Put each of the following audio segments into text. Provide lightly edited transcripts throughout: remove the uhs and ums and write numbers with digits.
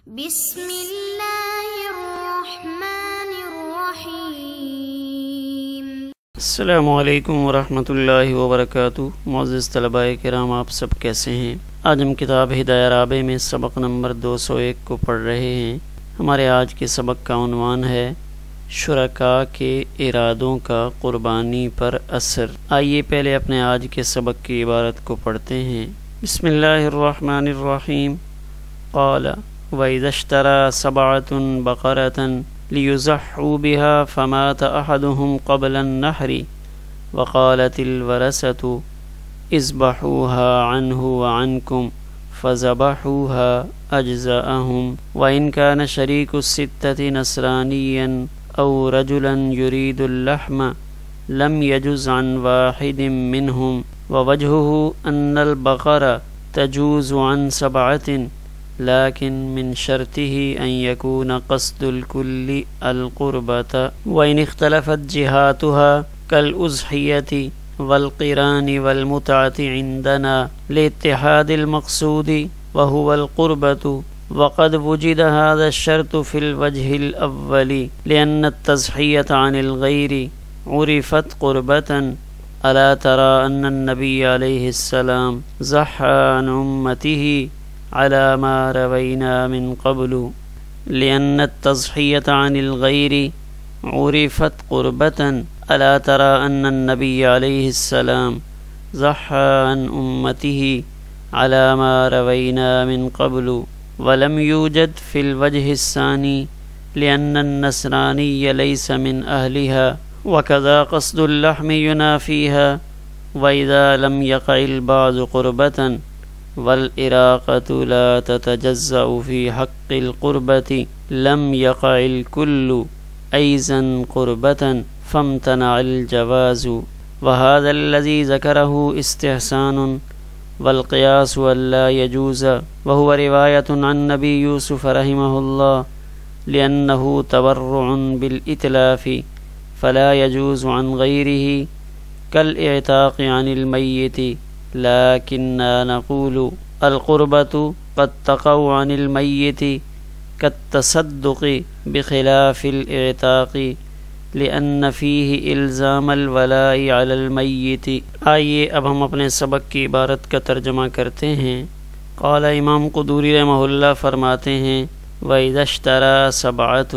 بسم اللہ الرحمن الرحیم۔ السلام علیکم ورحمۃ اللہ وبرکاتہ۔ معزز طلباء کرام، آپ سب کیسے ہیں؟ آج ہم کتاب ہدایہ رابع میں سبق نمبر 201 کو پڑھ رہے ہیں۔ ہمارے آج کے سبق کا عنوان ہے شرکاء کے ارادوں کا قربانی پر اثر۔ آئیے پہلے اپنے آج کے سبق کی عبارت کو پڑھتے ہیں۔ بسم اللہ الرحمن الرحیم۔ قال وَإِذَا اشْتَرَى سَبْعَةٌ بَقَرَةً لِيُزَحُّوا بِهَا فَمَاتَ أَحَدُهُمْ قَبْلَ النَّحْرِ وَقَالَتِ الْوَرَثَةُ اذْبَحُوهَا عَنْهُ وَعَنْكُمْ فَذَبَحُوهَا أَجْزَأَهُمْ وَإِنْ كَانَ شَرِيكُ السِّتَّةِ نَصْرَانِيًّا أَوْ رَجُلًا يُرِيدُ اللَّحْمَ لَمْ يَجُزْ عَنْ وَاحِدٍ مِّنْهُمْ وَوَجْهُهُ أَنَّ الْبَقَرَ تَجُوزُ عَنْ سَبْعَةٍ لكن من شرطه أن يكون قصد الكل القربة وإن اختلفت جهاتها كالأضحية والقران والمتعة عندنا لاتحاد المقصود وهو القربة وقد وجد هذا الشرط في الوجه الأول لأن التضحية عن الغير عرفت قربة ألا ترى أن النبي عليه السلام ضحى عن أمته على ما روينا من قبل لأن التضحية عن الغير عرفت قربة ألا ترى أن النبي عليه السلام ضحى عن أمته على ما روينا من قبل ولم يوجد في الوجه الثاني لأن النصراني ليس من أهلها وكذا قصد اللحم ينافيها وإذا لم يقع البعض قربة والإراقة لا تتجزأ في حق القربة لم يقع الكل أيضا قربة فامتنع الجواز وهذا الذي ذكره استحسان والقياس ألا يجوز وهو رواية عن نبي يوسف رحمه الله لأنه تبرع بالإتلاف فلا يجوز عن غيره كالإعتاق عن الميت لكننا نقول القربة قد تقع عن الميت كالتصدق بخلاف الإعتاق لأن فيه إلزام الولاء على الميت۔ آئیے اب ہم اپنے سبق کی عبارت کا ترجمہ کرتے ہیں۔ قال امام قدوری رحمہ اللہ فرماتے ہیں وَإِذَا اشْتَرَى سَبْعَةٌ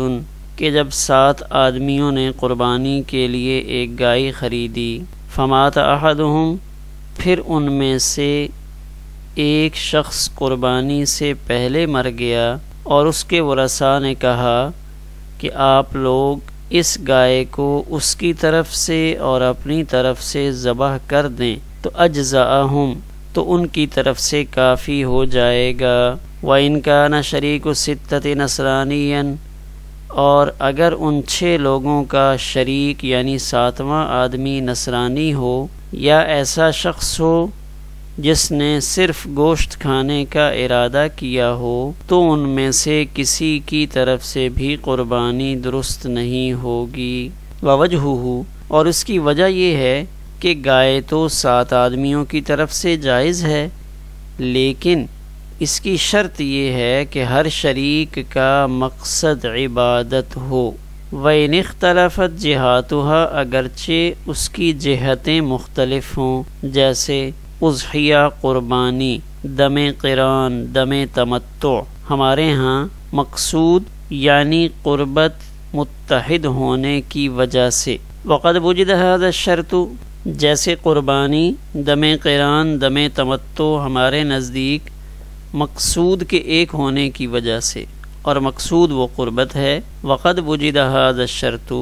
کہ جب 7 آدمیوں نے قربانی کے لیے ایک گائے خریدی فَمَاتَ أَحَدُهُمْ پھر ان میں سے ایک شخص قربانی سے پہلے مر گیا اور اس کے ورثاء نے کہا کہ آپ لوگ اس گائے کو اس کی طرف سے اور اپنی طرف سے ذبح کر دیں تو اجزاءہم تو ان کی طرف سے کافی ہو جائے گا۔ وَإِنْ كَانَ شَرِيكُ السِّتَّةِ نَصْرَانِيًّا اور اگر ان 6 لوگوں کا شریک یعنی 7واں آدمی نصرانی ہو یا ایسا شخص ہو جس نے صرف گوشت کھانے کا ارادہ کیا ہو تو ان میں سے کسی کی طرف سے بھی قربانی درست نہیں ہوگی۔ ووجہہ اور اس کی وجہ یہ ہے کہ گائے تو 7 آدمیوں کی طرف سے جائز ہے، لیکن اس کی شرط یہ ہے کہ ہر شریک کا مقصد عبادت ہو۔ وَإِنِ اخْتَلَفَتْ جِهَاتُهَا اگرچہ اس کی جہتیں مختلف ہوں، جیسے اضحیہ قربانی، دم قران، دم تمتع، ہمارے ہاں مقصود یعنی قربت متحد ہونے کی وجہ سے۔ وَقَدْ وُجِدَ هَذَا الشَّرْطُ جیسے قربانی، دم قران، دم تمتع ہمارے نزدیک مقصود کے ایک ہونے کی وجہ سے، اور مقصود وہ قربت ہے۔ وقد وجد هذا الشرط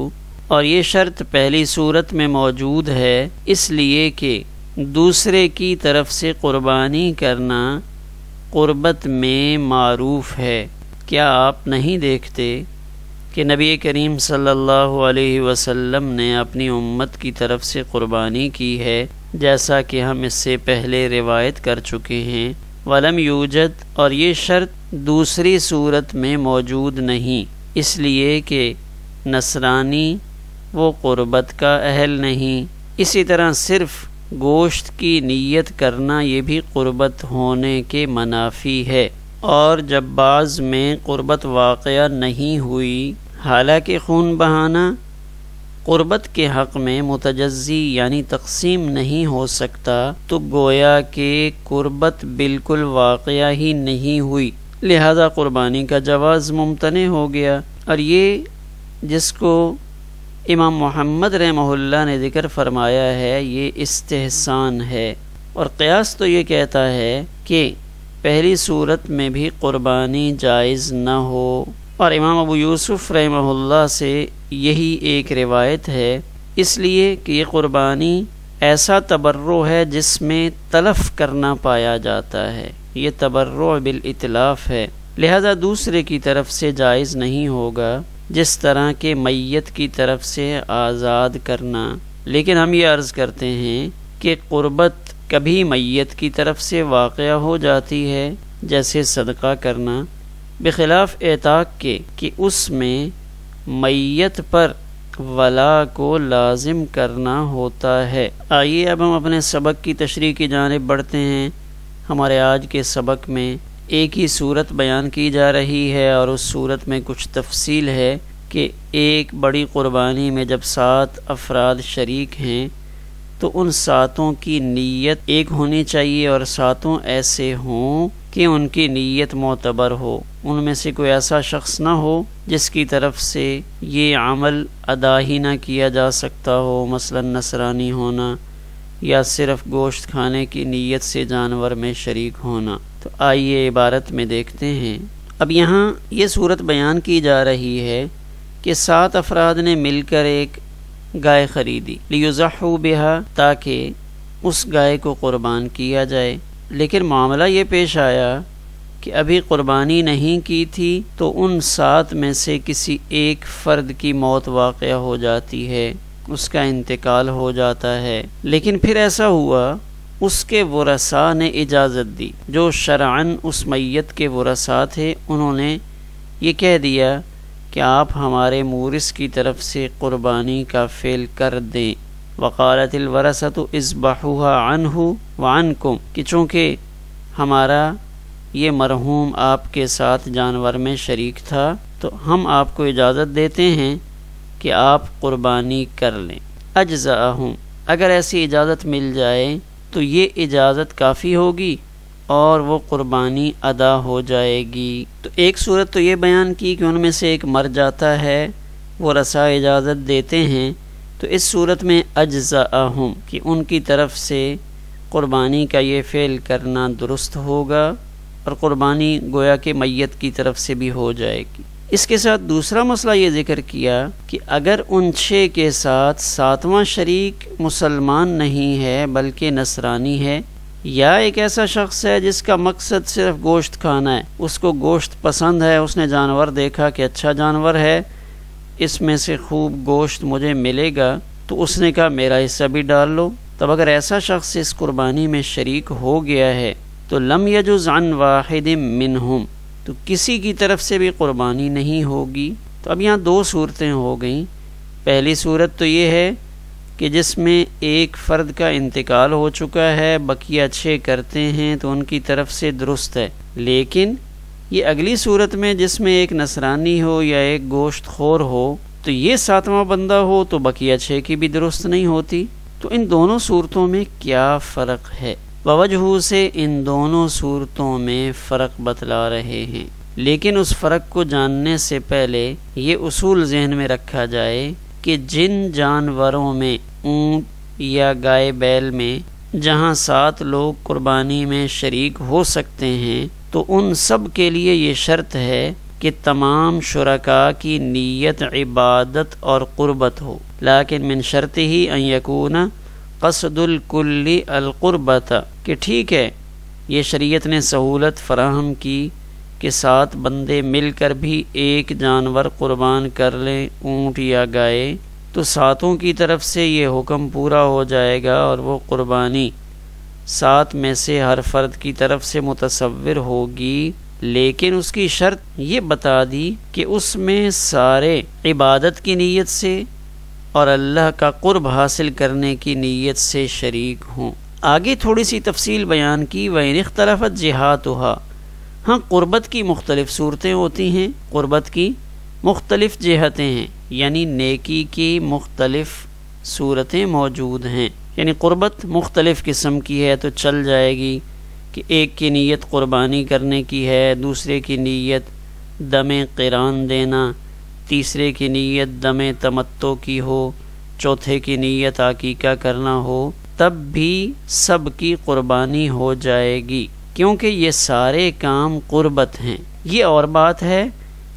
اور یہ شرط پہلی صورت میں موجود ہے اس لیے کہ دوسرے کی طرف سے قربانی کرنا قربت میں معروف ہے۔ کیا آپ نہیں دیکھتے کہ نبی کریم صلی اللہ علیہ وسلم نے اپنی امت کی طرف سے قربانی کی ہے، جیسا کہ ہم اس سے پہلے روایت کر چکے ہیں۔ ولم یوجد اور یہ شرط دوسری صورت میں موجود نہیں، اس لیے کہ نصرانی وہ قربت کا اہل نہیں۔ اسی طرح صرف گوشت کی نیت کرنا یہ بھی قربت ہونے کے منافی ہے، اور جب بعض میں قربت واقعہ نہیں ہوئی، حالانکہ خون بہانا قربت کے حق میں متجزی یعنی تقسیم نہیں ہو سکتا، تو گویا کہ قربت بالکل واقعہ ہی نہیں ہوئی، لہذا قربانی کا جواز ممتنع ہو گیا۔ اور یہ جس کو امام محمد رحمہ اللہ نے ذکر فرمایا ہے یہ استحسان ہے، اور قیاس تو یہ کہتا ہے کہ پہلی صورت میں بھی قربانی جائز نہ ہو، اور امام ابو یوسف رحمہ اللہ سے یہی ایک روایت ہے، اس لیے کہ یہ قربانی ایسا تبرع ہے جس میں تلف کرنا پایا جاتا ہے، یہ تبرع بالاتلاف ہے، لہذا دوسرے کی طرف سے جائز نہیں ہوگا جس طرح کہ میت کی طرف سے آزاد کرنا۔ لیکن ہم یہ عرض کرتے ہیں کہ قربت کبھی میت کی طرف سے واقع ہو جاتی ہے، جیسے صدقہ کرنا، بخلاف اعتاق کے کہ اس میں میت پر ولا کو لازم کرنا ہوتا ہے۔ آئیے اب ہم اپنے سبق کی تشریح کی جانب بڑھتے ہیں۔ ہمارے آج کے سبق میں ایک ہی صورت بیان کی جا رہی ہے، اور اس صورت میں کچھ تفصیل ہے کہ ایک بڑی قربانی میں جب 7 افراد شریک ہیں تو ان 7 کی نیت ایک ہونی چاہیے، اور 7 ایسے ہوں کہ ان کی نیت معتبر ہو، ان میں سے کوئی ایسا شخص نہ ہو جس کی طرف سے یہ عمل ادا ہی نہ کیا جا سکتا ہو، مثلا نصرانی ہونا یا صرف گوشت کھانے کی نیت سے جانور میں شریک ہونا۔ تو آئیے عبارت میں دیکھتے ہیں۔ اب یہاں یہ صورت بیان کی جا رہی ہے کہ 7 افراد نے مل کر ایک گائے خریدی، لیذبحوا بہا، تاکہ اس گائے کو قربان کیا جائے، لیکن معاملہ یہ پیش آیا کہ ابھی قربانی نہیں کی تھی تو ان 7 میں سے کسی ایک فرد کی موت واقع ہو جاتی ہے، اس کا انتقال ہو جاتا ہے، لیکن پھر ایسا ہوا اس کے ورثاء نے اجازت دی، جو شرعاً اس میت کے ورثاء تھے، انہوں نے یہ کہہ دیا کہ آپ ہمارے مورث کی طرف سے قربانی کا فعل کر دیں۔ وقالت الورثۃ اذبحوها عنہ وعنکم، کہ چونکہ ہمارا یہ مرحوم آپ کے ساتھ جانور میں شریک تھا تو ہم آپ کو اجازت دیتے ہیں کہ آپ قربانی کر لیں۔ اجزاءہم، اگر ایسی اجازت مل جائے تو یہ اجازت کافی ہوگی اور وہ قربانی ادا ہو جائے گی۔ تو ایک صورت تو یہ بیان کی کہ ان میں سے ایک مر جاتا ہے، وہ رسا اجازت دیتے ہیں، تو اس صورت میں اجزاءہم کہ ان کی طرف سے قربانی کا یہ فعل کرنا درست ہوگا، اور قربانی گویا کہ میت کی طرف سے بھی ہو جائے گی۔ اس کے ساتھ دوسرا مسئلہ یہ ذکر کیا کہ اگر ان 6 کے ساتھ 7واں شریک مسلمان نہیں ہے بلکہ نصرانی ہے، یا ایک ایسا شخص ہے جس کا مقصد صرف گوشت کھانا ہے، اس کو گوشت پسند ہے، اس نے جانور دیکھا کہ اچھا جانور ہے، اس میں سے خوب گوشت مجھے ملے گا، تو اس نے کہا میرا حصہ بھی ڈال لو۔ تب اگر ایسا شخص اس قربانی میں شریک ہو گیا ہے تو لم یجز عن واحد منہم، تو کسی کی طرف سے بھی قربانی نہیں ہوگی۔ تو اب یہاں 2 صورتیں ہو گئیں۔ پہلی صورت تو یہ ہے کہ جس میں ایک فرد کا انتقال ہو چکا ہے، بقیہ 6 کرتے ہیں تو ان کی طرف سے درست ہے، لیکن یہ اگلی صورت میں جس میں ایک نصرانی ہو یا ایک گوشت خور ہو تو یہ 7واں بندہ ہو تو بقیہ 6 کی بھی درست نہیں ہوتی۔ تو ان دونوں صورتوں میں کیا فرق ہے؟ ووجہ سے ان دونوں صورتوں میں فرق بتلا رہے ہیں، لیکن اس فرق کو جاننے سے پہلے یہ اصول ذہن میں رکھا جائے کہ جن جانوروں میں اونٹ یا گائے بیل میں جہاں 7 لوگ قربانی میں شریک ہو سکتے ہیں تو ان سب کے لیے یہ شرط ہے کہ تمام شرکاء کی نیت عبادت اور قربت ہو، لیکن من شرط ہی ان یکون قصد الکل القربت، کہ ٹھیک ہے یہ شریعت نے سہولت فراہم کی کہ 7 بندے مل کر بھی ایک جانور قربان کر لیں، اونٹ یا گائے، تو 7 کی طرف سے یہ حکم پورا ہو جائے گا اور وہ قربانی 7 میں سے ہر فرد کی طرف سے متصور ہوگی، لیکن اس کی شرط یہ بتا دی کہ اس میں سارے عبادت کی نیت سے اور اللہ کا قرب حاصل کرنے کی نیت سے شریک ہوں۔ آگے تھوڑی سی تفصیل بیان کی، وَإِنِ اخْتَلَفَتْ جِهَاتُهَا، ہاں قربت کی مختلف صورتیں ہوتی ہیں، قربت کی مختلف جہتیں ہیں، یعنی نیکی کی مختلف صورتیں موجود ہیں، یعنی قربت مختلف قسم کی ہے تو چل جائے گی کہ ایک کی نیت قربانی کرنے کی ہے، دوسرے کی نیت دم قران دینا، تیسرے کی نیت دم تمتع کی ہو، چوتھے کی نیت عقیقہ کرنا ہو، تب بھی سب کی قربانی ہو جائے گی، کیونکہ یہ سارے کام قربت ہیں۔ یہ اور بات ہے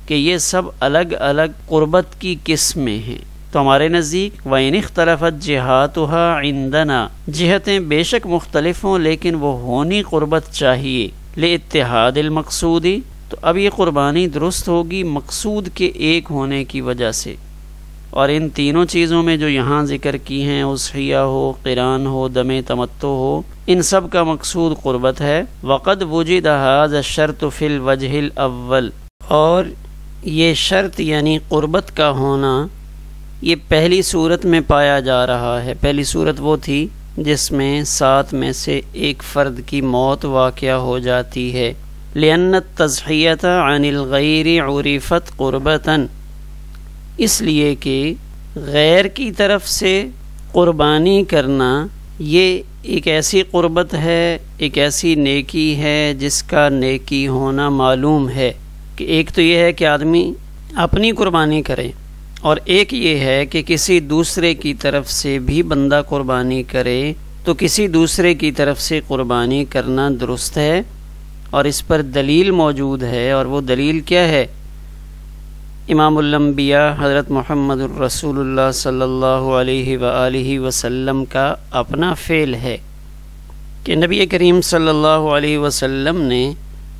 کہ یہ سب الگ الگ قربت کی قسمیں ہیں۔ تو ہمارے نزدیک وَإِنِ اخْتَلَفَتْ جِهَاتُهَا عِندَنَا، جہتیں بے شک مختلف ہوں لیکن وہ ہونی قربت چاہیے، لِاتِّحَادِ الْمَقْصُودِ، تو اب یہ قربانی درست ہوگی مقصود کے ایک ہونے کی وجہ سے۔ اور ان تینوں چیزوں میں جو یہاں ذکر کی ہیں، اضحیہ ہو، قران ہو، دم تمتع ہو، ان سب کا مقصود قربت ہے۔ وَقَدْ وُجِدَ هَذَا الشَّرْطُ فِي الْوَجْهِ الْأَوَّلِ، اور یہ شرط یعنی قربت کا ہونا یہ پہلی صورت میں پایا جا رہا ہے۔ پہلی صورت وہ تھی جس میں 7 میں سے ایک فرد کی موت واقع ہو جاتی ہے۔ لِأَنَّ التَّضْحِيَةَ عَنِ الْغَيْرِ عُرِفَتْ قُرْبَةً، اس لیے کہ غیر کی طرف سے قربانی کرنا یہ ایک ایسی قربت ہے، ایک ایسی نیکی ہے جس کا نیکی ہونا معلوم ہے، کہ ایک تو یہ ہے کہ آدمی اپنی قربانی کرے، اور ایک یہ ہے کہ کسی دوسرے کی طرف سے بھی بندہ قربانی کرے، تو کسی دوسرے کی طرف سے قربانی کرنا درست ہے، اور اس پر دلیل موجود ہے، اور وہ دلیل کیا ہے؟ امام الانبیاء حضرت محمد الرسول اللہ صلی اللہ علیہ وآلہ وسلم کا اپنا فعل ہے کہ نبی کریم صلی اللہ علیہ وسلم نے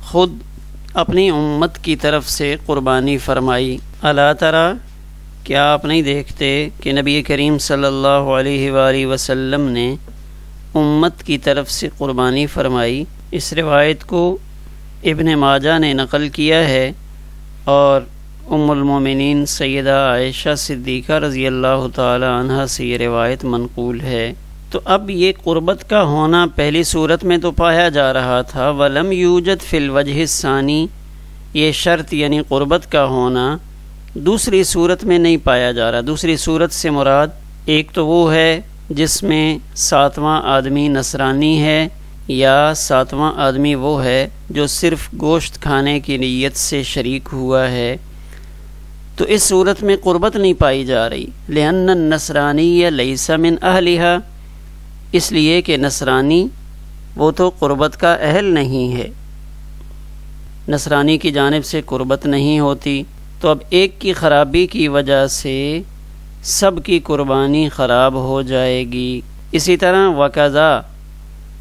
خود اپنی امت کی طرف سے قربانی فرمائی۔ الا تری، کیا آپ نہیں دیکھتے کہ نبی کریم صلی اللہ علیہ وآلہ وسلم نے امت کی طرف سے قربانی فرمائی؟ اس روایت کو ابن ماجہ نے نقل کیا ہے، اور ام المومنین سیدہ عائشہ صدیقہ رضی اللہ تعالی عنہا سے یہ روایت منقول ہے۔ تو اب یہ قربت کا ہونا پہلی صورت میں تو پایا جا رہا تھا، وَلَمْ يُوجَدْ فِي الْوَجْهِ الثَّانِي، یہ شرط یعنی قربت کا ہونا دوسری صورت میں نہیں پایا جا رہا۔ دوسری صورت سے مراد ایک تو وہ ہے جس میں 7واں آدمی نصرانی ہے، یا 7واں آدمی وہ ہے جو صرف گوشت کھانے کی نیت سے شریک ہوا ہے، تو اس صورت میں قربت نہیں پائی جا رہی۔ لِأَنَّ النَّصْرَانِيَّ لَيْسَ مِنْ أَهْلِهَا، اس لیے کہ نصرانی وہ تو قربت کا اہل نہیں ہے، نصرانی کی جانب سے قربت نہیں ہوتی، تو اب ایک کی خرابی کی وجہ سے سب کی قربانی خراب ہو جائے گی۔ اسی طرح وَكَذَا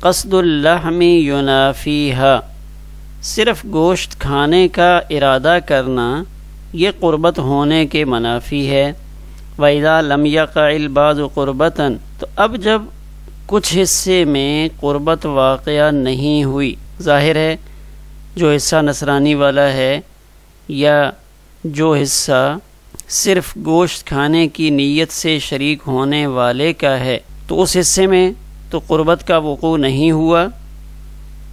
قَصْدُ اللَّحْمِ يُنَافِيهَا، صرف گوشت کھانے کا ارادہ کرنا یہ قربت ہونے کے منافی ہے۔ وَإِذَا لَمْ يَقَعِ الْبَعْضُ قُرْبَةً، تو اب جب کچھ حصے میں قربت واقعہ نہیں ہوئی، ظاہر ہے جو حصہ نصرانی والا ہے یا جو حصہ صرف گوشت کھانے کی نیت سے شریک ہونے والے کا ہے، تو اس حصے میں تو قربت کا وقوع نہیں ہوا،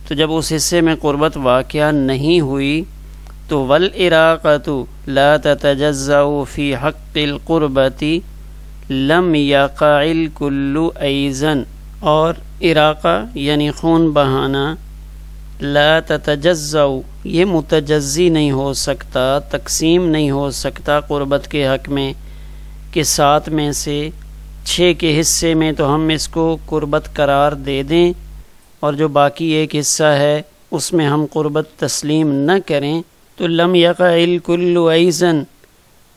تو جب اس حصے میں قربت واقعہ نہیں ہوئی تو وَالْإِرَاقَةُ لَا تَتَجَزَّأُ فِي حَقِّ الْقُرْبَةِ لَمْ يَقَعِ الْكُلُّ أَيْضًا، اور اراقہ یعنی خون بہانا، لا تتجزأ یہ متجزی نہیں ہو سکتا، تقسیم نہیں ہو سکتا قربت کے حق میں، کہ 7 میں سے 6 کے حصے میں تو ہم اس کو قربت قرار دے دیں، اور جو باقی ایک حصہ ہے اس میں ہم قربت تسلیم نہ کریں، تو لم یقع الکل ایضا،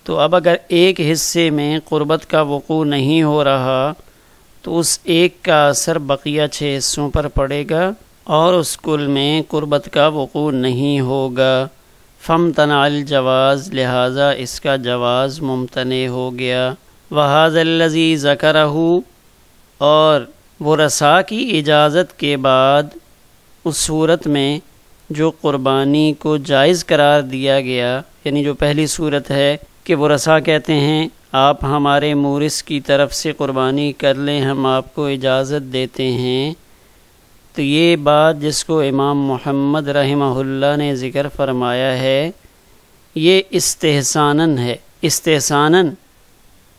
تو اب اگر ایک حصے میں قربت کا وقوع نہیں ہو رہا تو اس ایک کا اثر بقیہ 6 حصوں پر پڑے گا، اور اس کل میں قربت کا وقوع نہیں ہوگا۔ فامتنع الجواز، لہذا اس کا جواز ممتنع ہو گیا۔ وَهَذَا الَّذِي ذَكَرَهُ، اور وہ رسا کی اجازت کے بعد اس صورت میں جو قربانی کو جائز قرار دیا گیا، یعنی جو پہلی صورت ہے کہ وہ رسا کہتے ہیں آپ ہمارے مورث کی طرف سے قربانی کر لیں، ہم آپ کو اجازت دیتے ہیں، تو یہ بات جس کو امام محمد رحمہ اللہ نے ذکر فرمایا ہے یہ استحساناً ہے، استحساناً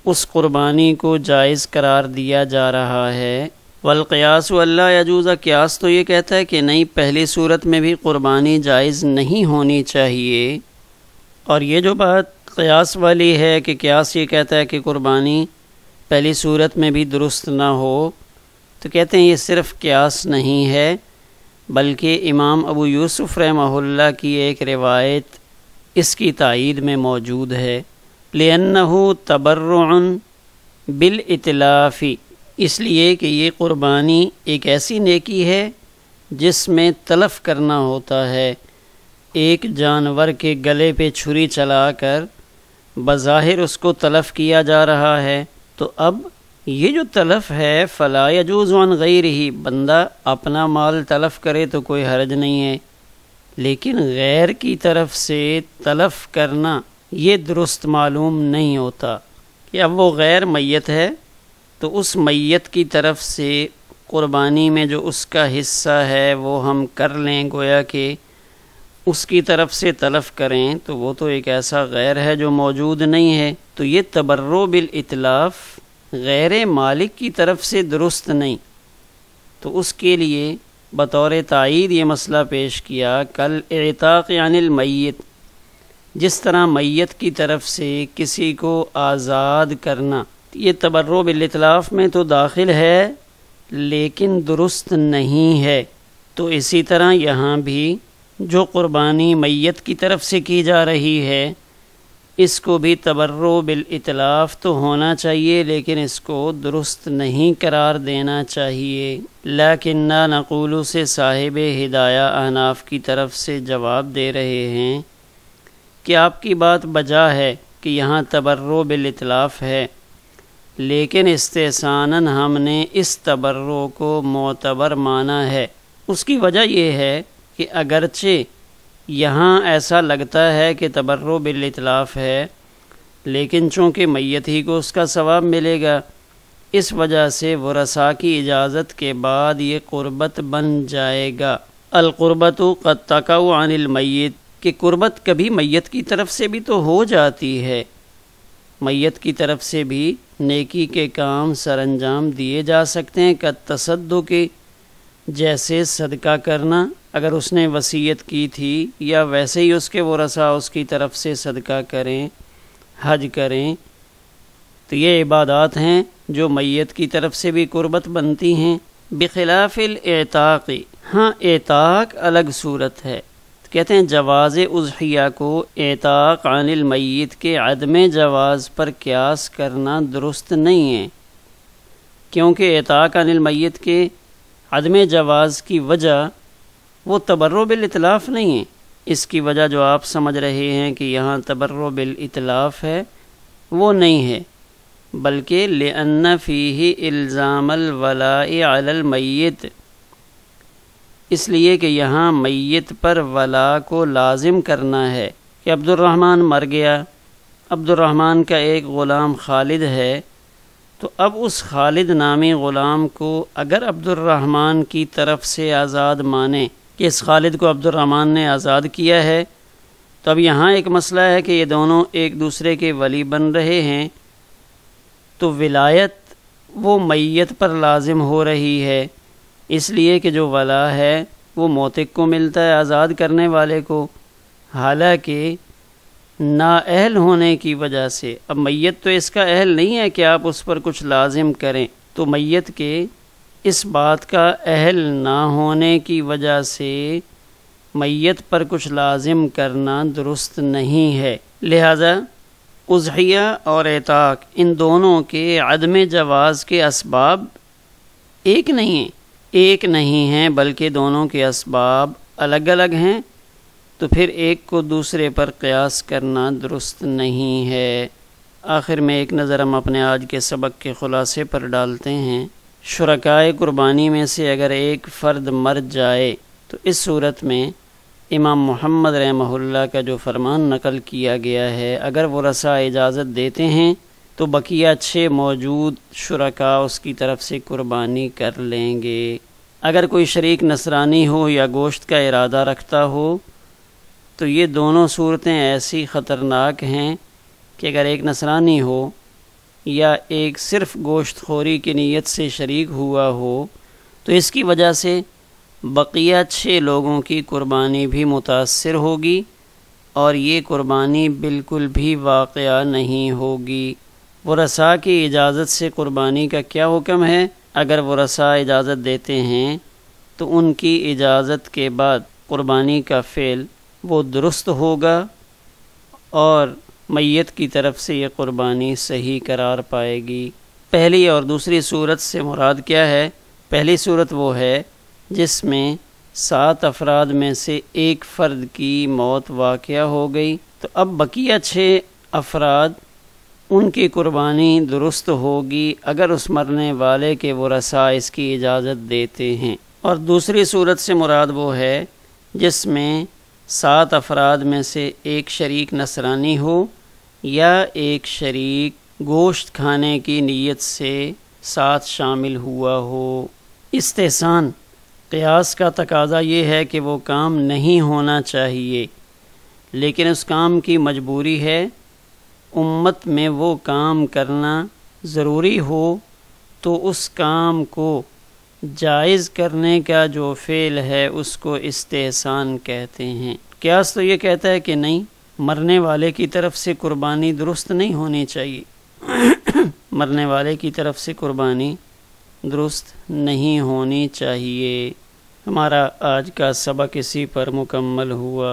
اس قربانی کو جائز قرار دیا جا رہا ہے۔ والقیاس اللہ یجوز، قیاس تو یہ کہتا ہے کہ نہیں، پہلی صورت میں بھی قربانی جائز نہیں ہونی چاہیے، اور یہ جو بات قیاس والی ہے کہ قیاس یہ کہتا ہے کہ قربانی پہلی صورت میں بھی درست نہ ہو، تو کہتے ہیں یہ صرف قیاس نہیں ہے بلکہ امام ابو یوسف رحمہ اللہ کی ایک روایت اس کی تائید میں موجود ہے، لِأَنَّهُ تَبَرُّعٌ بِالْإِتْلَافِ، اس لیے کہ یہ قربانی ایک ایسی نیکی ہے جس میں تلف کرنا ہوتا ہے، ایک جانور کے گلے پہ چھری چلا کر بظاہر اس کو تلف کیا جا رہا ہے، تو اب یہ جو تلف ہے فلا یجوز عن غیرہ، بندہ اپنا مال تلف کرے تو کوئی حرج نہیں ہے، لیکن غیر کی طرف سے تلف کرنا یہ درست معلوم نہیں ہوتا کہ اب وہ غیر میت ہے تو اس میت کی طرف سے قربانی میں جو اس کا حصہ ہے وہ ہم کر لیں، گویا کہ اس کی طرف سے تلف کریں، تو وہ تو ایک ایسا غیر ہے جو موجود نہیں ہے، تو یہ تبرع بالاتلاف غیر مالک کی طرف سے درست نہیں، تو اس کے لیے بطور تائید یہ مسئلہ پیش کیا، کل اعتاق عن المیت، جس طرح میت کی طرف سے کسی کو آزاد کرنا، یہ تبرع بالاتلاف میں تو داخل ہے لیکن درست نہیں ہے، تو اسی طرح یہاں بھی جو قربانی میت کی طرف سے کی جا رہی ہے اس کو بھی تبرع بالاتلاف تو ہونا چاہیے، لیکن اس کو درست نہیں قرار دینا چاہیے۔ لیکننا نقول سے صاحب ہدایہ احناف کی طرف سے جواب دے رہے ہیں کہ آپ کی بات بجا ہے کہ یہاں تبرع بالاتلاف ہے، لیکن استحساناً ہم نے اس تبرع کو معتبر مانا ہے۔ اس کی وجہ یہ ہے کہ اگرچہ یہاں ایسا لگتا ہے کہ تبرع بالاتلاف ہے، لیکن چونکہ میت ہی کو اس کا ثواب ملے گا، اس وجہ سے ورثاء کی اجازت کے بعد یہ قربت بن جائے گا۔ القربت قد تقع عن المیت، کہ قربت کبھی میت کی طرف سے بھی تو ہو جاتی ہے، میت کی طرف سے بھی نیکی کے کام سر انجام دیے جا سکتے ہیں، کالتصدق، جیسے صدقہ کرنا، اگر اس نے وصیت کی تھی، یا ویسے ہی اس کے ورثاء اس کی طرف سے صدقہ کریں، حج کریں، تو یہ عبادات ہیں جو میت کی طرف سے بھی قربت بنتی ہیں۔ بخلاف الاعتاق، ہاں اعتاق الگ صورت ہے، کہتے ہیں جواز اضحیہ کو اعتاق عن المیت کے عدم جواز پر قیاس کرنا درست نہیں ہے، کیونکہ اعتاق عن المیت کے عدم جواز کی وجہ وہ تبرع بالاتلاف نہیں ہے، اس کی وجہ جو آپ سمجھ رہے ہیں کہ یہاں تبرع بالاتلاف ہے وہ نہیں ہے، بلکہ لأن فیہ الزام الولاء علی المیت، اس لیے کہ یہاں میت پر ولا کو لازم کرنا ہے کہ عبد الرحمن مر گیا، عبد الرحمن کا ایک غلام خالد ہے، تو اب اس خالد نامی غلام کو اگر عبد الرحمن کی طرف سے آزاد مانے کہ اس خالد کو عبد الرحمن نے آزاد کیا ہے، تو اب یہاں ایک مسئلہ ہے کہ یہ دونوں ایک دوسرے کے ولی بن رہے ہیں، تو ولایت وہ میت پر لازم ہو رہی ہے، اس لیے کہ جو ولا ہے وہ موتق کو ملتا ہے، آزاد کرنے والے کو، حالانکہ نااہل ہونے کی وجہ سے، اب میت تو اس کا اہل نہیں ہے کہ آپ اس پر کچھ لازم کریں، تو میت کے اس بات کا اہل نہ ہونے کی وجہ سے میت پر کچھ لازم کرنا درست نہیں ہے، لہذا اضحیہ اور اعتاق ان دونوں کے عدم جواز کے اسباب ایک نہیں ہیں بلکہ دونوں کے اسباب الگ الگ ہیں، تو پھر ایک کو دوسرے پر قیاس کرنا درست نہیں ہے۔ آخر میں ایک نظر ہم اپنے آج کے سبق کے خلاصے پر ڈالتے ہیں۔ شرکائے قربانی میں سے اگر ایک فرد مر جائے تو اس صورت میں امام محمد رحمہ اللہ کا جو فرمان نقل کیا گیا ہے، اگر ورثاء اجازت دیتے ہیں تو بقیہ 6 موجود شرکاء اس کی طرف سے قربانی کر لیں گے۔ اگر کوئی شریک نصرانی ہو یا گوشت کا ارادہ رکھتا ہو تو یہ دونوں صورتیں ایسی خطرناک ہیں کہ اگر ایک نصرانی ہو یا ایک صرف گوشت خوری کی نیت سے شریک ہوا ہو تو اس کی وجہ سے بقیہ 6 لوگوں کی قربانی بھی متاثر ہوگی اور یہ قربانی بالکل بھی واقعہ نہیں ہوگی۔ ورثاء کی اجازت سے قربانی کا کیا حکم ہے؟ اگر ورثاء اجازت دیتے ہیں تو ان کی اجازت کے بعد قربانی کا فعل وہ درست ہوگا اور میت کی طرف سے یہ قربانی صحیح قرار پائے گی۔ پہلی اور دوسری صورت سے مراد کیا ہے؟ پہلی صورت وہ ہے جس میں 7 افراد میں سے ایک فرد کی موت واقع ہو گئی تو اب بقیہ 6 افراد ان کی قربانی درست ہوگی اگر اس مرنے والے کے ورثاء اس کی اجازت دیتے ہیں۔ اور دوسری صورت سے مراد وہ ہے جس میں 7 افراد میں سے ایک شریک نصرانی ہو یا ایک شریک گوشت کھانے کی نیت سے ساتھ شامل ہوا ہو۔ استحسان قیاس کا تقاضا یہ ہے کہ وہ کام نہیں ہونا چاہیے لیکن اس کام کی مجبوری ہے، امت میں وہ کام کرنا ضروری ہو تو اس کام کو جائز کرنے کا جو فعل ہے اس کو استحسان کہتے ہیں۔ قیاس تو یہ کہتا ہے کہ نہیں، مرنے والے کی طرف سے قربانی درست نہیں ہونی چاہیے مرنے والے کی طرف سے قربانی درست نہیں ہونی چاہیے۔ ہمارا آج کا سبق اسی پر مکمل ہوا۔